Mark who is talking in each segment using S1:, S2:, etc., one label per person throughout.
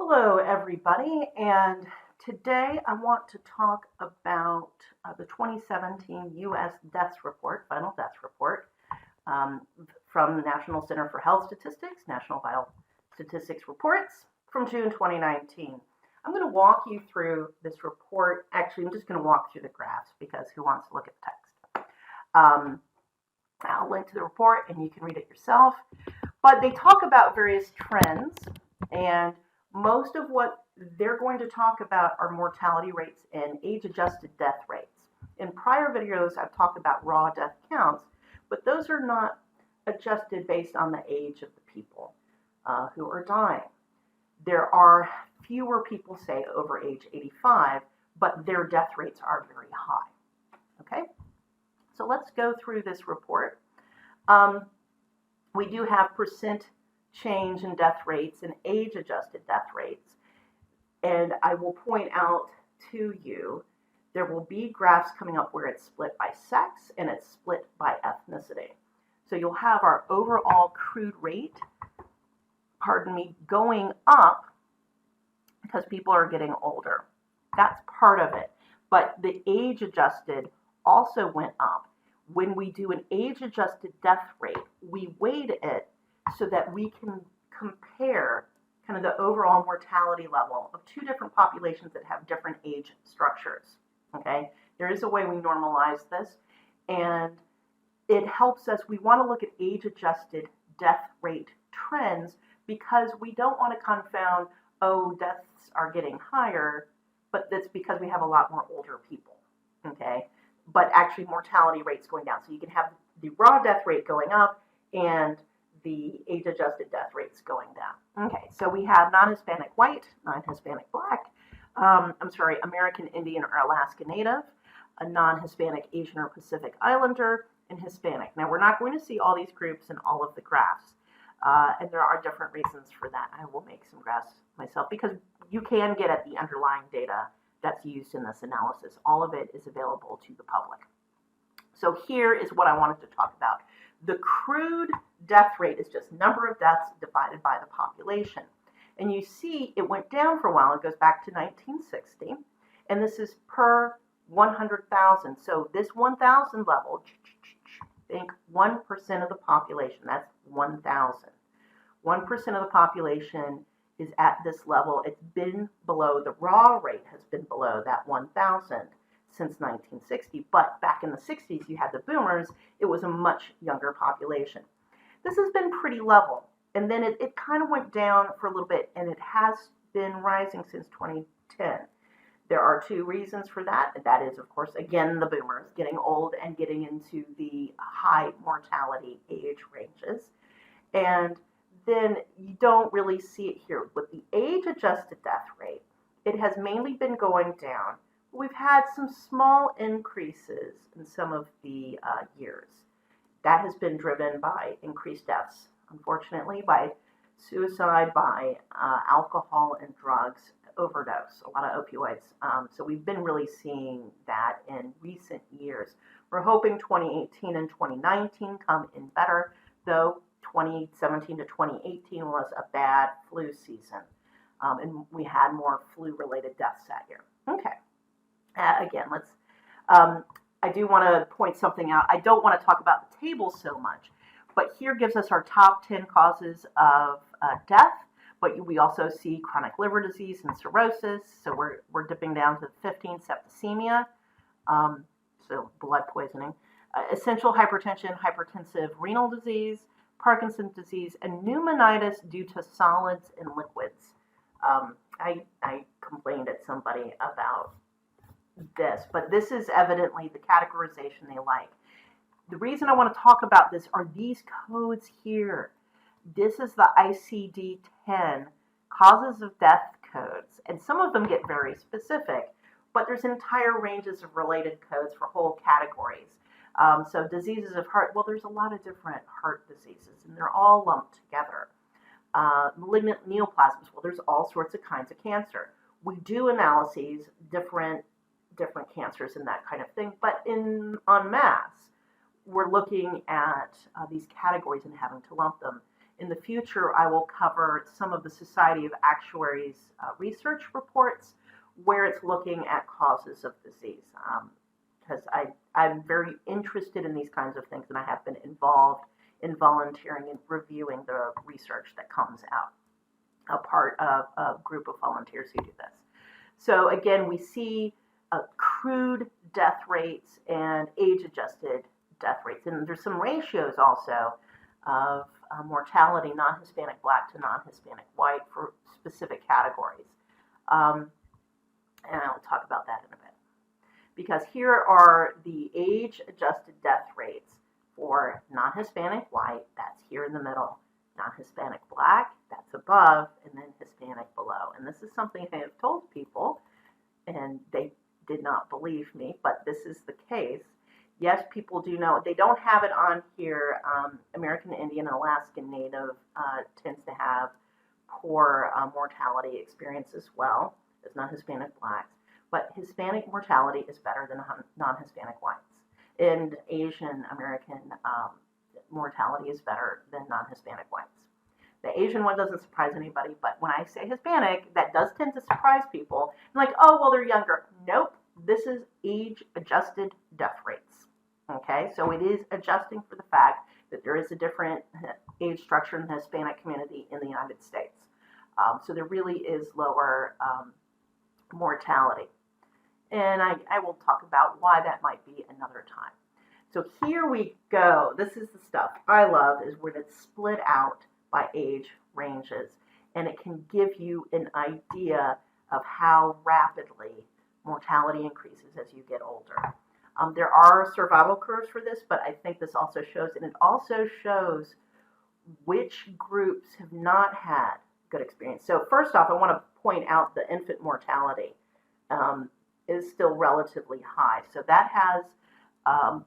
S1: Hello, everybody, and today I want to talk about the 2017 U.S. deaths report, final deaths report, um, from the National Center for Health Statistics, National Vital Statistics Reports from June 2019. I'm going to walk you through this report. Actually, I'm just going to walk through the graphs because who wants to look at the text? I'll link to the report and you can read it yourself. But they talk about various trends, and most of what they're going to talk about are mortality rates and age-adjusted death rates. In prior videos, I've talked about raw death counts, but those are not adjusted based on the age of the people who are dying. There are fewer people, say, over age 85, but their death rates are very high. Okay, so let's go through this report. We do have percent change in death rates and age-adjusted death rates. And I will point out to you, there will be graphs coming up where it's split by sex and it's split by ethnicity. So you'll have our overall crude rate, going up because people are getting older. That's part of it. But the age-adjusted also went up. When we do an age-adjusted death rate, we weight it so that we can compare kind of the overall mortality level of two different populations that have different age structures. Okay, there is a way we normalize this, and it helps us. We want to look at age-adjusted death rate trends because we don't want to confound, oh, deaths are getting higher, but that's because we have a lot more older people. Okay, but actually mortality rates going down. So you can have the raw death rate going up and the age-adjusted death rates going down. Okay, so we have non-Hispanic white, non-Hispanic black, American Indian or Alaska Native, a non-Hispanic Asian or Pacific Islander, and Hispanic. Now, we're not going to see all these groups in all of the graphs, and there are different reasons for that. I will make some graphs myself because you can get at the underlying data that's used in this analysis. All of it is available to the public. So here is what I wanted to talk about. The crude death rate is just number of deaths divided by the population. And you see it went down for a while. It goes back to 1960. And this is per 100,000. So this 1,000 level, think 1% of the population. That's 1,000. 1% of the population is at this level. It's been below, the raw rate has been below that 1,000 since 1960, but back in the 60s you had the boomers. It was a much younger population. This has been pretty level, and then it kind of went down for a little bit, and it has been rising since 2010. There are two reasons for that. That is, of course, again, the boomers getting old and getting into the high mortality age ranges, and then you don't really see it here. With the age-adjusted death rate, it has mainly been going down. We've had some small increases in some of the years. That has been driven by increased deaths, unfortunately, by suicide, by alcohol and drugs overdose, a lot of opioids. So we've been really seeing that in recent years. We're hoping 2018 and 2019 come in better, though 2017 to 2018 was a bad flu season, and we had more flu-related deaths that year. Okay. Again, I do want to point something out. I don't want to talk about the table so much, but here gives us our top 10 causes of death, but we also see chronic liver disease and cirrhosis, so we're dipping down to 15, septicemia, so blood poisoning, essential hypertension, hypertensive renal disease, Parkinson's disease, and pneumonitis due to solids and liquids. I complained at somebody about this, but this is evidently the categorization they like. The reason I want to talk about this are these codes here. This is the ICD-10 causes of death codes, and some of them get very specific, but there's entire ranges of related codes for whole categories. So diseases of heart, well, there's a lot of different heart diseases, and they're all lumped together. Malignant neoplasms, well, there's all sorts of kinds of cancer. We do analyses, different cancers and that kind of thing, but en masse, we're looking at these categories and having to lump them. In the future, I will cover some of the Society of Actuaries research reports where it's looking at causes of disease. Because I'm very interested in these kinds of things, and I have been involved in volunteering and reviewing the research that comes out, a part of a group of volunteers who do this. So again, we see crude death rates and age-adjusted death rates. And there's some ratios also of mortality, non-Hispanic Black to non-Hispanic White for specific categories. And I'll talk about that in a bit. Because here are the age-adjusted death rates for non-Hispanic White, that's here in the middle, non-Hispanic Black, that's above, and then Hispanic below. And this is something I have told people, and they did not believe me, but this is the case. Yes, people do know. They don't have it on here. American Indian and Alaskan Native tends to have poor mortality experience as well as non-Hispanic Blacks. But Hispanic mortality is better than non-Hispanic Whites. And Asian American mortality is better than non-Hispanic Whites. The Asian one doesn't surprise anybody, but when I say Hispanic, that does tend to surprise people. I'm like, oh, well, they're younger. Nope, this is age-adjusted death rates. Okay, so it is adjusting for the fact that there is a different age structure in the Hispanic community in the United States. So there really is lower mortality. And I will talk about why that might be another time. So here we go. This is the stuff I love, is when it's split out by age ranges. And it can give you an idea of how rapidly mortality increases as you get older. There are survival curves for this, but I think this also shows, and it also shows which groups have not had good experience. So first off, I want to point out the infant mortality is still relatively high. So that has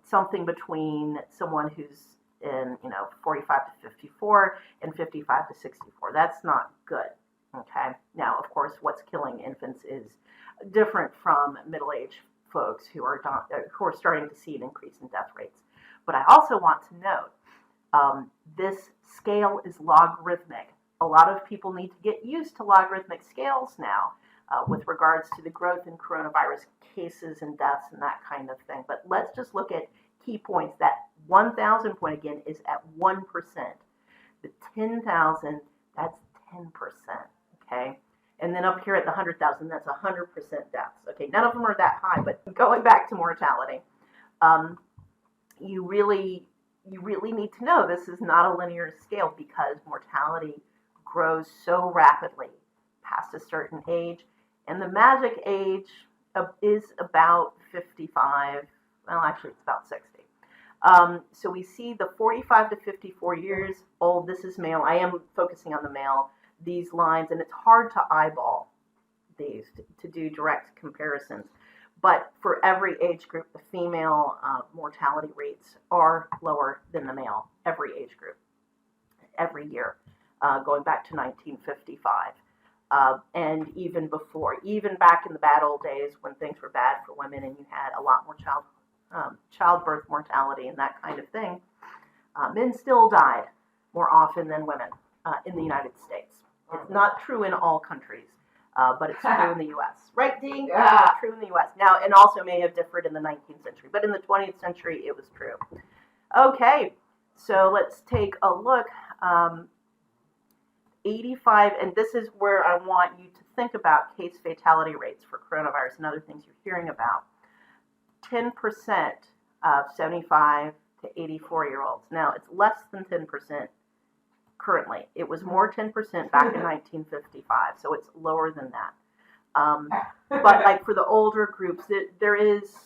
S1: something between someone who's in 45 to 54 and 55 to 64. That's not good. Okay. Now, of course, what's killing infants is different from middle-aged folks who are starting to see an increase in death rates. But I also want to note this scale is logarithmic. A lot of people need to get used to logarithmic scales now with regards to the growth in coronavirus cases and deaths and that kind of thing. But let's just look at key points. That 1,000 point again is at 1%. The 10,000, that's 10%. Okay. And then up here at the 100,000, that's 100% deaths. Okay, none of them are that high, but going back to mortality, you really need to know this is not a linear scale because mortality grows so rapidly past a certain age. And the magic age is about 55, well, actually it's about 60. So we see the 45 to 54 years old, this is male. I am focusing on the male. These lines, and it's hard to eyeball these to do direct comparisons. But for every age group, the female mortality rates are lower than the male, every age group, every year, going back to 1955. And even before, even back in the bad old days when things were bad for women and you had a lot more childbirth mortality and that kind of thing, men still died more often than women in the United States. It's not true in all countries, but it's true in the U.S. Right, Dean? Yeah. True in the U.S. Now, and also may have differed in the 19th century, but in the 20th century, it was true. Okay, so let's take a look. 85, and this is where I want you to think about case fatality rates for coronavirus and other things you're hearing about. 10% of 75 to 84-year-olds. Now, it's less than 10% currently. It was more 10% back in 1955, so it's lower than that. But like for the older groups, there is,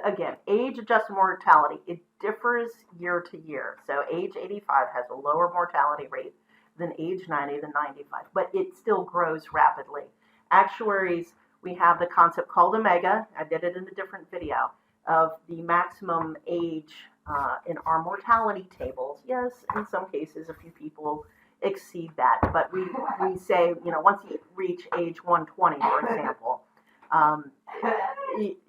S1: again, age-adjusted mortality. It differs year to year. So age 85 has a lower mortality rate than age 90 than 95, but it still grows rapidly. Actuaries, we have the concept called omega. I did it in a different video of the maximum age in our mortality tables. Yes, in some cases, a few people exceed that, but we say, once you reach age 120, for example,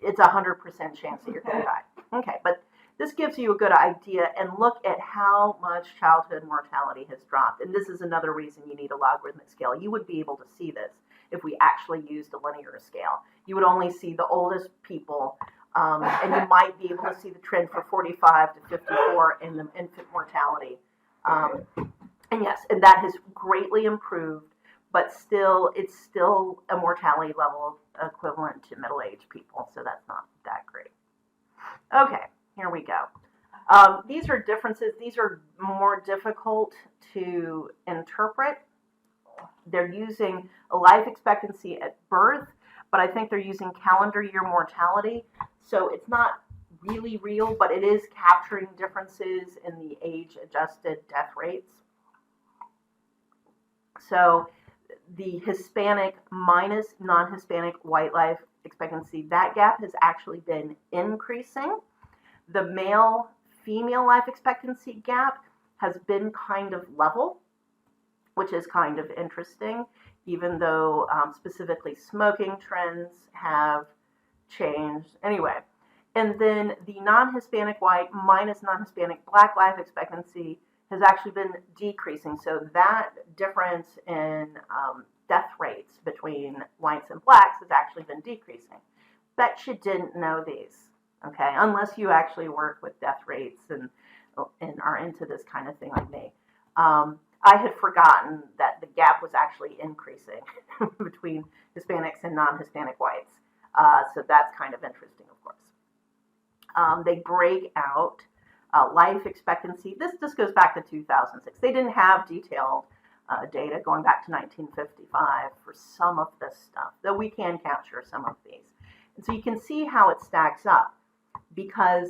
S1: it's 100% chance that you're going to die. Okay, but this this gives you a good idea, and look at how much childhood mortality has dropped. And this is another reason you need a logarithmic scale. You would be able to see this if we actually used a linear scale. You would only see the oldest people, and you might be able to see the trend for 45 to 54 in the infant mortality. And yes, and that has greatly improved, but still, it's still a mortality level equivalent to middle-aged people, so that's not that great. Okay, here we go. These are differences. These are more difficult to interpret. They're using a life expectancy at birth, but I think they're using calendar year mortality, so it's not really real, but it is capturing differences in the age-adjusted death rates. So the Hispanic minus non-Hispanic white life expectancy, that gap has actually been increasing. The male-female life expectancy gap has been kind of level, which is kind of interesting, even though specifically smoking trends have changed. Anyway, and then the non-Hispanic white minus non-Hispanic black life expectancy has actually been decreasing. So that difference in death rates between whites and blacks has actually been decreasing. Bet you didn't know these, okay? Unless you actually work with death rates and are into this kind of thing like me. I had forgotten that the gap was actually increasing between Hispanics and non-Hispanic whites. So that's kind of interesting, of course. They break out life expectancy. This goes back to 2006. They didn't have detailed data going back to 1955 for some of this stuff, though we can capture some of these. And so you can see how it stacks up, because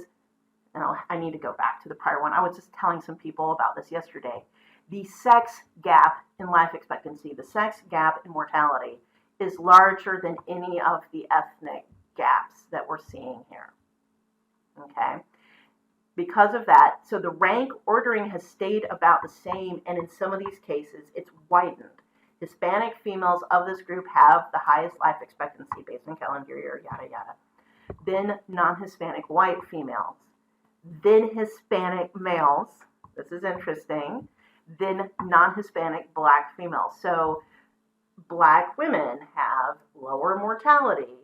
S1: I need to go back to the prior one. I was just telling some people about this yesterday. The sex gap in life expectancy, the sex gap in mortality, is larger than any of the ethnic gaps that we're seeing here. Okay? Because of that, so the rank ordering has stayed about the same, and in some of these cases, it's widened. Hispanic females of this group have the highest life expectancy based on calendar year, yada, yada. Then non-Hispanic white females. Then Hispanic males. This is interesting. Then non-Hispanic black females. So black women have lower mortality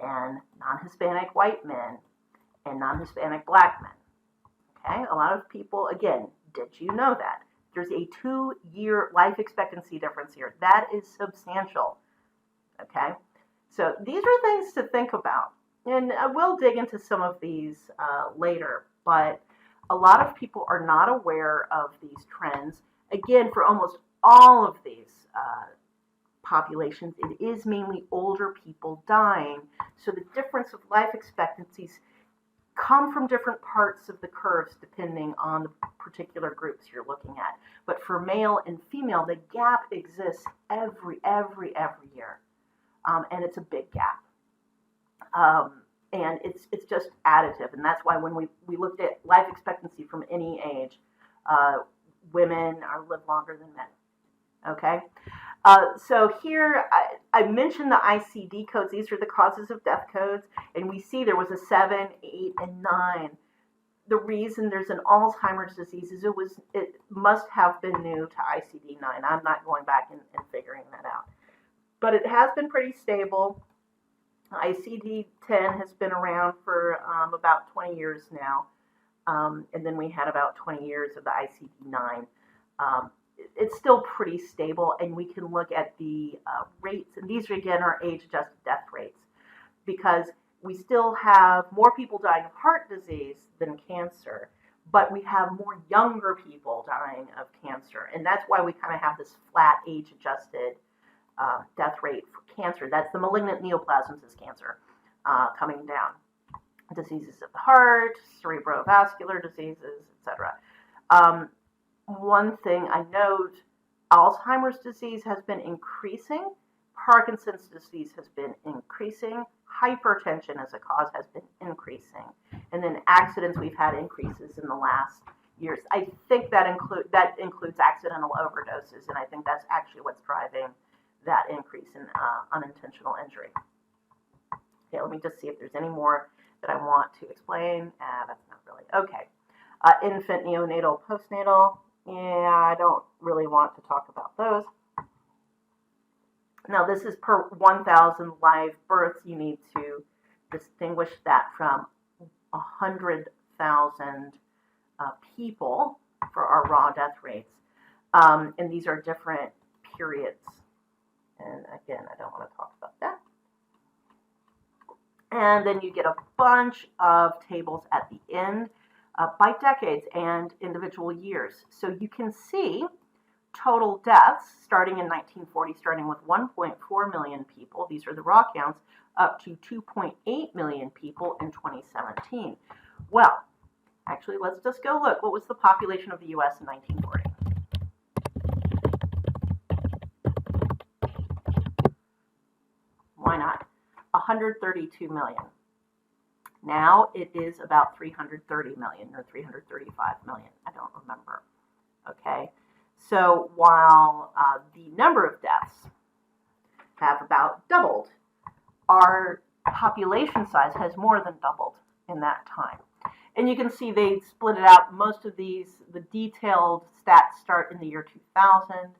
S1: than non-Hispanic white men and non-Hispanic black men. Okay, a lot of people, again, did you know that? There's a 2-year life expectancy difference here. That is substantial. Okay, so these are things to think about. And we'll dig into some of these later, but a lot of people are not aware of these trends. Again, for almost all of these populations, it is mainly older people dying. So the difference of life expectancies come from different parts of the curves depending on the particular groups you're looking at. But for male and female, the gap exists every year, and it's a big gap. And it's just additive, and that's why when we looked at life expectancy from any age, women live longer than men. Okay, so here I mentioned the ICD codes. These are the causes of death codes, and we see there was a 7, 8, and 9. The reason there's an Alzheimer's disease is it must have been new to ICD-9. I'm not going back and figuring that out, but it has been pretty stable. ICD-10 has been around for about 20 years now, and then we had about 20 years of the ICD-9. It's still pretty stable, and we can look at the rates, and these again are age-adjusted death rates, because we still have more people dying of heart disease than cancer, but we have more younger people dying of cancer, and that's why we kind of have this flat age-adjusted death rate for cancer. That's the malignant neoplasms as cancer coming down. Diseases of the heart, cerebrovascular diseases, etc. One thing I note, Alzheimer's disease has been increasing, Parkinson's disease has been increasing, hypertension as a cause has been increasing, and then accidents, we've had increases in the last years. I think that includes accidental overdoses, and I think that's actually what's driving that increase in unintentional injury. Okay, let me just see if there's any more that I want to explain. That's not not really. Okay. Infant, neonatal, postnatal. Yeah, I don't really want to talk about those. Now, this is per 1,000 live births. You need to distinguish that from 100,000 people for our raw death rates. And these are different periods. And again, I don't want to talk about that. And then you get a bunch of tables at the end by decades and individual years. So you can see total deaths starting in 1940, starting with 1.4 million people. These are the raw counts, up to 2.8 million people in 2017. Well, actually, let's just go look. What was the population of the U.S. in 1940? Why not? 132 million. Now it is about 330 million or 335 million. I don't remember. Okay. So while the number of deaths have about doubled, our population size has more than doubled in that time. And you can see they split it out. Most of these, the detailed stats start in the year 2000.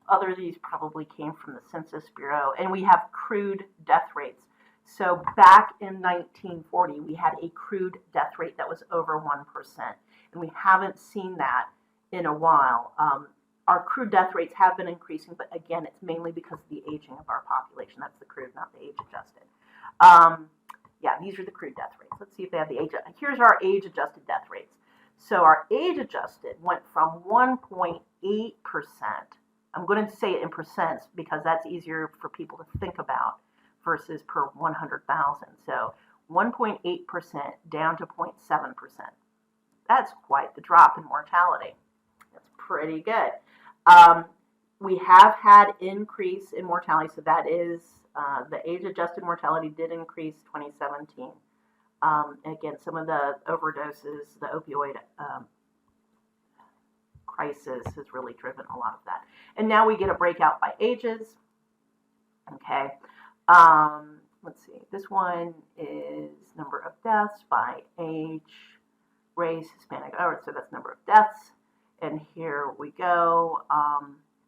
S1: Other of these probably came from the Census Bureau. And we have crude death rates. So back in 1940, we had a crude death rate that was over 1%. And we haven't seen that in a while. Our crude death rates have been increasing, but again, it's mainly because of the aging of our population. That's the crude, not the age adjusted. Yeah, these are the crude death rates. Let's see if they have the age. Here's our age adjusted death rates. So our age adjusted went from 1.8%. I'm going to say it in percents because that's easier for people to think about versus per 100,000. So 1.8% down to 0.7%. That's quite the drop in mortality. That's pretty good. We have had increase in mortality, so that is the age-adjusted mortality did increase 2017. Again, some of the overdoses, the opioid crisis has really driven a lot of that. And now we get a breakout by ages. Okay. Let's see. This one is number of deaths by age, race, Hispanic. Oh, so that's number of deaths. And here we go.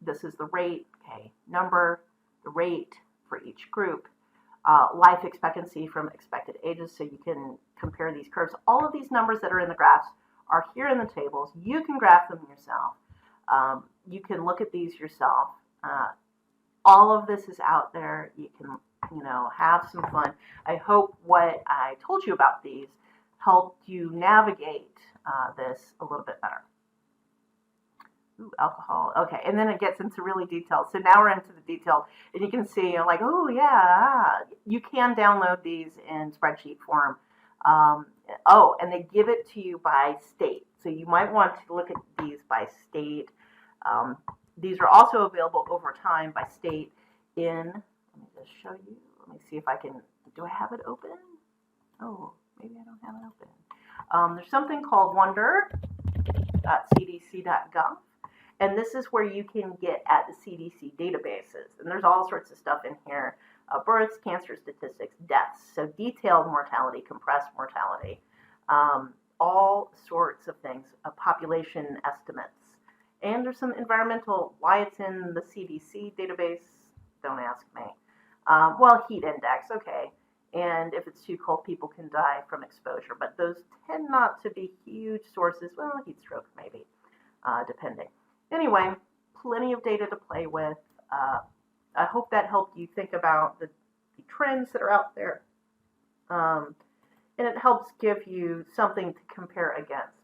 S1: This is the rate, okay, number, the rate for each group. Life expectancy from expected ages, so you can compare these curves. All of these numbers that are in the graphs are here in the tables. You can graph them yourself. You can look at these yourself. All of this is out there. You can, have some fun. I hope what I told you about these helped you navigate this a little bit better. Ooh, alcohol. Okay, and then it gets into really detailed. So now we're into the detail, and you can see, like, oh yeah, you can download these in spreadsheet form. Oh, and they give it to you by state. So you might want to look at these by state. These are also available over time by state in, let me just show you. Let me see if I can, do I have it open? Oh, maybe I don't have it open. There's something called wonder.cdc.gov. And this is where you can get at the CDC databases. And there's all sorts of stuff in here. Births, cancer statistics, deaths. So detailed mortality, compressed mortality. All sorts of things. Population estimates. And there's some environmental, why it's in the CDC database, don't ask me. Well, heat index, okay. And if it's too cold, people can die from exposure. But those tend not to be huge sources. Well, heat stroke maybe, depending. Anyway, plenty of data to play with. I hope that helped you think about the trends that are out there. And it helps give you something to compare against.